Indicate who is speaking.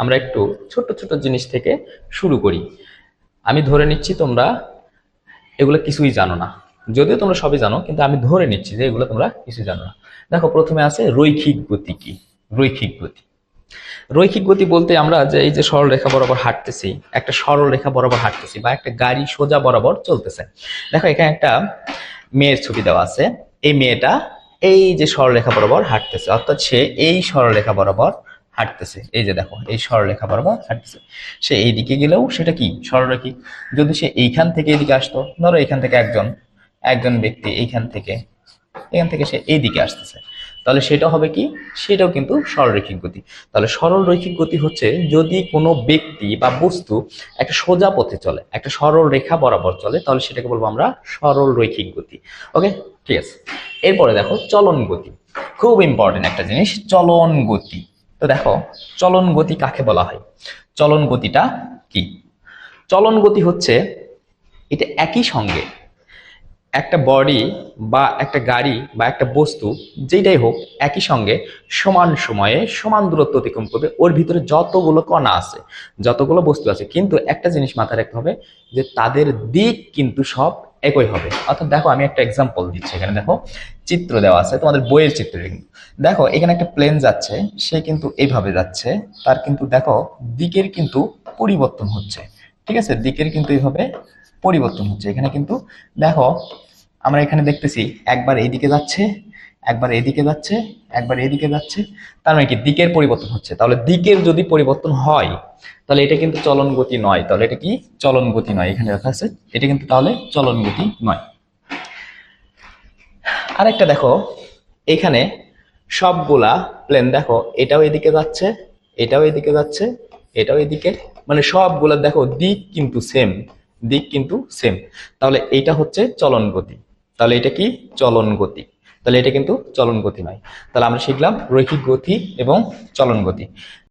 Speaker 1: আমরা একটু ছোট ছোট জিনিস থেকে শুরু করি। আমি ধরে নিচ্ছি তোমরা এগুলো কিছুই জানো না, যদিও তোমরা সবই জানো, কিন্তু আমি ধরে নিচ্ছি যে এগুলো তোমরা কিছুই জানো না। দেখো, প্রথমে আছে রৈখিক গতি। কি রৈখিক গতি? রৈখিক গতি বলতে আমরা যে এই যে সরল রেখা বরাবর হাঁটতেছি, একটা সরল রেখা বরাবর হাঁটতেছি, বা একটা গাড়ি সোজা বরাবর চলতেছে। দেখো, এখানে একটা মেয়ের ছবি দেওয়া আছে। এই মেয়েটা এই যে সরলরেখা বরাবর হাঁটতেছে, অর্থাৎ সে এই সরলরেখা বরাবর হাঁটতেছে। এই যে দেখো, এই সরলরেখা বরাবর হাঁটতেছে। সে এইদিকে গেলেও সেটা কি সরলরেখা। যদি সে এইখান থেকে এদিকে আসতো, ধরো এখান থেকে একজন একজন ব্যক্তি এখান থেকে সে এইদিকে আসতেছে, তাহলে সেটা হবে কি, সেটাও কিন্তু সরলরৈখিক গতি। তাহলে সরল রৈখিক গতি হচ্ছে যদি কোনো ব্যক্তি বা বস্তু একটা সোজা পথে চলে, একটা সরল রেখা বরাবর চলে, তাহলে সেটাকে বলবো আমরা সরল রৈখিক গতি। ওকে, ঠিক আছে। এরপরে দেখো চলন গতি, খুব ইম্পর্টেন্ট একটা জিনিস, চলন গতি। তো দেখো, চলন গতি কাকে বলা হয়? চলন গতিটা কি? চলন গতি হচ্ছে এটা একই সঙ্গে একটা বডি বা একটা গাড়ি বা একটা বস্তু, যেটাই হোক, একই সঙ্গে সমান সময়ে সমান দূরত্ব অতিক্রম করবে। ওর ভিতরে যতগুলো কণা আছে, যতগুলো বস্তু আছে, কিন্তু একটা জিনিস মাথায় রাখতে হবে যে তাদের দিক কিন্তু সব একই হবে। অর্থাৎ দেখো, আমি একটা এক্সাম্পল দিচ্ছি। এখানে দেখো চিত্র দেওয়া আছে, তোমাদের বইয়ের চিত্র। কিন্তু দেখো, এখানে একটা প্লেন যাচ্ছে, সে কিন্তু এইভাবে যাচ্ছে। তার কিন্তু দেখো দিকের কিন্তু পরিবর্তন হচ্ছে। ঠিক আছে, দিকের কিন্তু এইভাবে পরিবর্তন হচ্ছে। এখানে কিন্তু দেখো, আমরা এখানে দেখতেছি একবার এইদিকে যাচ্ছে, একবার এদিকে যাচ্ছে, একবার এদিকে যাচ্ছে। তার মানে কি, দিকের পরিবর্তন হচ্ছে। তাহলে দিকের যদি পরিবর্তন হয়, তাহলে এটা কিন্তু চলন গতি নয়। তাহলে এটা কি চলন গতি নয়, এখানে লেখা আছে এটা কিন্তু তাহলে চলন গতি নয়। আরেকটা দেখো, এখানে সবগুলা প্লেন দেখো, এটাও এদিকে যাচ্ছে, এটাও এদিকে যাচ্ছে, এটাও এদিকে, মানে সবগুলা দেখো দিক কিন্তু সেম, দিক কিন্তু সেম। তাহলে এটা হচ্ছে চলন গতি। তাহলে এটা কি চলন গতি। তাহলে এটা কিন্তু চলন গতি নয়। তাহলে আমরা শিখলাম রৈখিক গতি এবং চলন গতি।